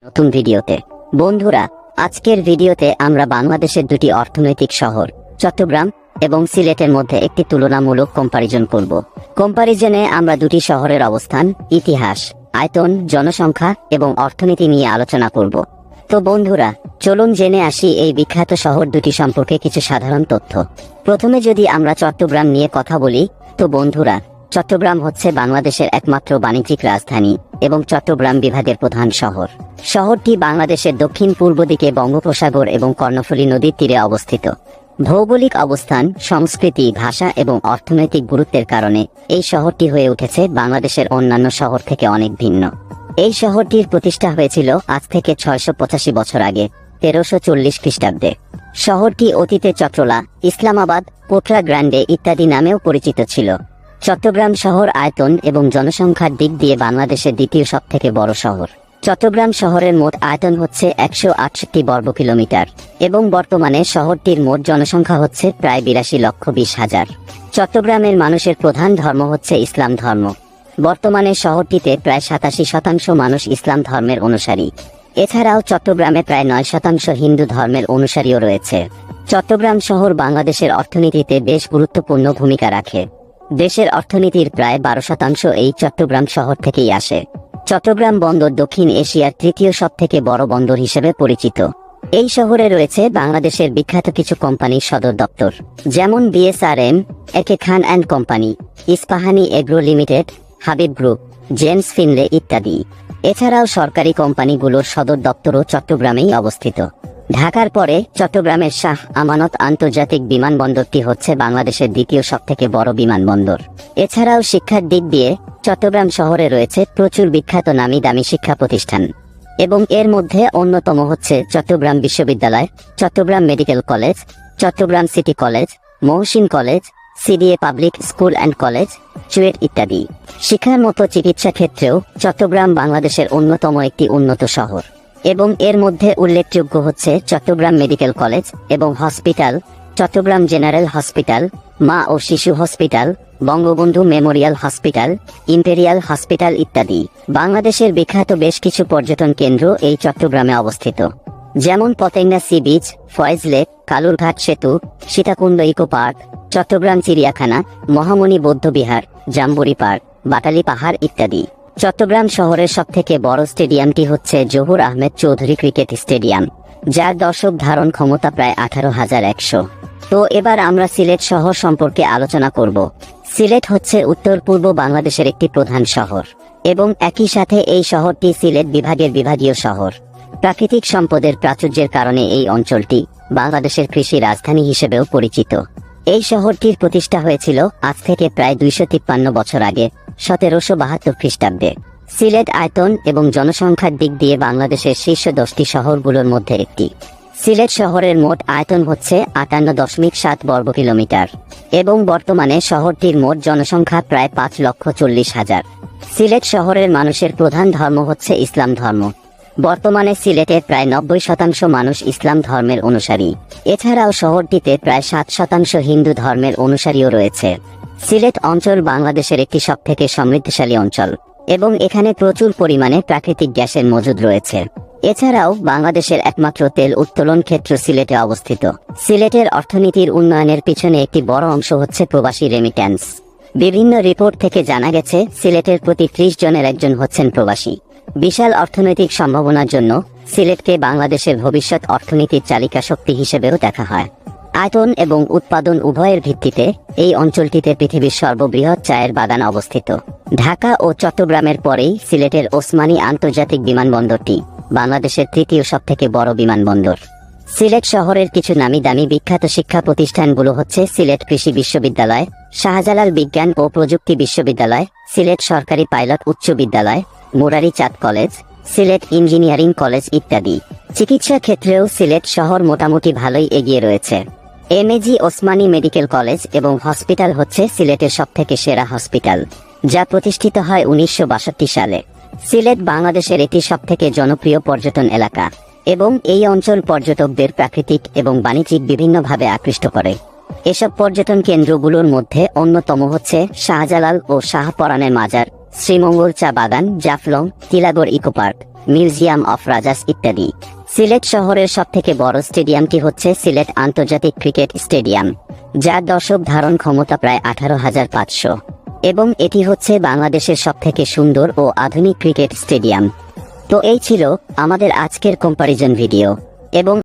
নতুন ভিডিওতে। বন্ধুরা, আজকের ভিডিওতে আমরা বাংলাদেশের দুটি অর্থনৈতিক শহর চট্টগ্রাম এবং সিলেটের মধ্যে একটি তুলনামূলক কম্পারিজন করব। কম্পারিজনে আমরা দুটি শহরের অবস্থান, ইতিহাস, আয়তন, জনসংখ্যা এবং অর্থনীতি নিয়ে আলোচনা করব। তো বন্ধুরা, চলুন জেনে আসি এই বিখ্যাত শহর দুটি সম্পর্কে কিছু সাধারণ তথ্য। প্রথমে যদি আমরা চট্টগ্রাম নিয়ে কথা বলি, তো বন্ধুরা, চট্টগ্রাম হচ্ছে বাংলাদেশের একমাত্র বাণিজ্যিক রাজধানী এবং চট্টগ্রাম বিভাগের প্রধান শহর। শহরটি বাংলাদেশের দক্ষিণ পূর্ব দিকে বঙ্গোপসাগর এবং কর্ণফুলী নদীর তীরে অবস্থিত। ভৌগোলিক অবস্থান, সংস্কৃতি, ভাষা এবং অর্থনৈতিক গুরুত্বের কারণে এই শহরটি হয়ে উঠেছে বাংলাদেশের অন্যান্য শহর থেকে অনেক ভিন্ন। এই শহরটির প্রতিষ্ঠা হয়েছিল আজ থেকে 685 বছর আগে, 1340 খ্রিস্টাব্দে। শহরটি অতীতে চট্টলা, ইসলামাবাদ, কোটরা গ্র্যান্ডে ইত্যাদি নামেও পরিচিত ছিল। চট্টগ্রাম শহর আয়তন এবং জনসংখ্যার দিক দিয়ে বাংলাদেশের দ্বিতীয় সবথেকে বড় শহর। চট্টগ্রাম শহরের মোট আয়তন হচ্ছে 168 বর্গ কিলোমিটার এবং বর্তমানে শহরটির মোট জনসংখ্যা হচ্ছে প্রায় 82,20,000। চট্টগ্রামের মানুষের প্রধান ধর্ম হচ্ছে ইসলাম ধর্ম। বর্তমানে শহরটিতে প্রায় 87% মানুষ ইসলাম ধর্মের অনুসারী। এছাড়াও চট্টগ্রামে প্রায় 9% হিন্দু ধর্মের অনুসারীও রয়েছে। চট্টগ্রাম শহর বাংলাদেশের অর্থনীতিতে বেশ গুরুত্বপূর্ণ ভূমিকা রাখে। দেশের অর্থনীতির প্রায় 12% এই চট্টগ্রাম শহর থেকেই আসে। চট্টগ্রাম বন্দর দক্ষিণ এশিয়ার তৃতীয় সবথেকে বড় বন্দর হিসেবে পরিচিত। এই শহরে রয়েছে বাংলাদেশের বিখ্যাত কিছু কোম্পানির সদর দপ্তর, যেমন BSRM, AK Khan and company, Ispahani agro limited, Habib group, James Finlay ইত্যাদি। এছাড়াও সরকারি কোম্পানিগুলোর সদর দপ্তরও চট্টগ্রামেই অবস্থিত। ঢাকার পরে চট্টগ্রামের শাহ আমানত আন্তর্জাতিক বিমানবন্দরটি হচ্ছে বাংলাদেশের দ্বিতীয় সবথেকে বড় বিমানবন্দর। এছাড়াও শিক্ষার দিক দিয়ে চট্টগ্রাম শহরে রয়েছে প্রচুর বিখ্যাত নামি দামি শিক্ষা প্রতিষ্ঠান এবং এর মধ্যে অন্যতম হচ্ছে চট্টগ্রাম বিশ্ববিদ্যালয়, Chittagong medical college, Chittagong city college, Mohsin college, CDA public school and college, CUET ইত্যাদি। শিক্ষার মতো চিকিৎসা ক্ষেত্রেও চট্টগ্রাম বাংলাদেশের অন্যতম একটি উন্নত শহর এবং এর মধ্যে উল্লেখযোগ্য হচ্ছে চট্টগ্রাম মেডিকেল কলেজ এবং হসপিটাল, চট্টগ্রাম জেনারেল হসপিটাল, মা ও শিশু hospital, Bangabandhu Memorial hospital, imperial hospital ইত্যাদি। বাংলাদেশের বিখ্যাত বেশ কিছু পর্যটন কেন্দ্র এই চট্টগ্রামে অবস্থিত, যেমন Patenga sea beach, Foy's lake, Kalurghat সেতু, সীতাকুণ্ড ইকো পার্ক, চট্টগ্রাম চিড়িয়াখানা, মহামণি বৌদ্ধবিহার, জাম্বুরি পার্ক, বাটালি পাহাড় ইত্যাদি। চট্টগ্রাম শহরের সবথেকে বড় স্টেডিয়ামটি হচ্ছে জহুর আহমেদ চৌধুরী ক্রিকেট স্টেডিয়াম, যার দর্শক ধারণ ক্ষমতা প্রায় 18,100। তো এবার আমরা সিলেট শহর সম্পর্কে আলোচনা করব। সিলেট হচ্ছে উত্তর পূর্ব বাংলাদেশের একটি প্রধান শহর এবং একই সাথে এই শহরটি সিলেট বিভাগের বিভাগীয় শহর। প্রাকৃতিক সম্পদের প্রাচুর্যের কারণে এই অঞ্চলটি বাংলাদেশের কৃষি রাজধানী হিসেবেও পরিচিত। এই শহরটির প্রতিষ্ঠা হয়েছিল আজ থেকে প্রায় 253 বছর আগে, 1772 খ্রিস্টাব্দে। সিলেট আয়তন এবং জনসংখ্যার দিক দিয়ে বাংলাদেশের শীর্ষ 10টি শহরগুলোর মধ্যে একটি। সিলেট শহরের মোট আয়তন হচ্ছে 58.7 বর্গ কিলোমিটার এবং বর্তমানে শহরটির মোট জনসংখ্যা প্রায় 5,40,000। সিলেট শহরের মানুষের প্রধান ধর্ম হচ্ছে ইসলাম ধর্ম। বর্তমানে সিলেটের প্রায় 90% মানুষ ইসলাম ধর্মের অনুসারী। এছাড়াও শহরটিতে প্রায় 7% হিন্দু ধর্মের অনুসারীও রয়েছে। সিলেট অঞ্চল বাংলাদেশের একটি সবথেকে সমৃদ্ধশালী অঞ্চল এবং এখানে প্রচুর পরিমাণে প্রাকৃতিক গ্যাসের মজুদ রয়েছে। এছাড়াও বাংলাদেশের একমাত্র তেল উত্তোলন ক্ষেত্র সিলেটে অবস্থিত। সিলেটের অর্থনীতির উন্নয়নের পিছনে একটি বড় অংশ হচ্ছে প্রবাসী রেমিট্যান্স। বিভিন্ন রিপোর্ট থেকে জানা গেছে সিলেটের প্রতি 30 জনের একজন হচ্ছেন প্রবাসী। বিশাল অর্থনৈতিক সম্ভাবনার জন্য সিলেটকে বাংলাদেশের ভবিষ্যৎ অর্থনীতির চালিকা শক্তি হিসেবেও দেখা হয়। আয়তন এবং উৎপাদন উভয়ের ভিত্তিতে এই অঞ্চলটিতে পৃথিবীর সর্ববৃহৎ চায়ের বাগান অবস্থিত। ঢাকা ও চট্টগ্রামের পরেই সিলেটের ওসমানী আন্তর্জাতিক বিমানবন্দরটি বাংলাদেশের তৃতীয় সবথেকে বড় বিমানবন্দর। সিলেট শহরের কিছু নামি দামি বিখ্যাত শিক্ষা প্রতিষ্ঠানগুলো হচ্ছে সিলেট কৃষি বিশ্ববিদ্যালয়, শাহজালাল বিজ্ঞান ও প্রযুক্তি বিশ্ববিদ্যালয়, সিলেট সরকারি পাইলট উচ্চ বিদ্যালয়, মুরারি চাঁদ কলেজ, সিলেট ইঞ্জিনিয়ারিং কলেজ ইত্যাদি। চিকিৎসা ক্ষেত্রেও সিলেট শহর মোটামুটি ভালোই এগিয়ে রয়েছে। এমএজি ওসমানী মেডিকেল কলেজ এবং হসপিটাল হচ্ছে সিলেটের সবথেকে সেরা হসপিটাল, যা প্রতিষ্ঠিত হয় 1962 সালে। সিলেট বাংলাদেশের এটি সবথেকে জনপ্রিয় পর্যটন এলাকা এবং এই অঞ্চল পর্যটকদের প্রাকৃতিক এবং বাণিজ্যিক বিভিন্নভাবে আকৃষ্ট করে। এসব পর্যটন কেন্দ্রগুলোর মধ্যে অন্যতম হচ্ছে শাহজালাল ও শাহপরানের মাজার, শ্রীমঙ্গল চা বাগান, Jaflong, Tilagarh eco park, museum of Rajas ইত্যাদি। সিলেট শহরের সবথেকে বড় স্টেডিয়ামটি হচ্ছে সিলেট আন্তর্জাতিক ক্রিকেট স্টেডিয়াম, যার দর্শক ধারণ ক্ষমতা প্রায় 18,500 এবং এটি হচ্ছে বাংলাদেশের সবথেকে সুন্দর ও আধুনিক ক্রিকেট স্টেডিয়াম। তো এই ছিল আমাদের আজকের কম্পারিজন ভিডিও এবং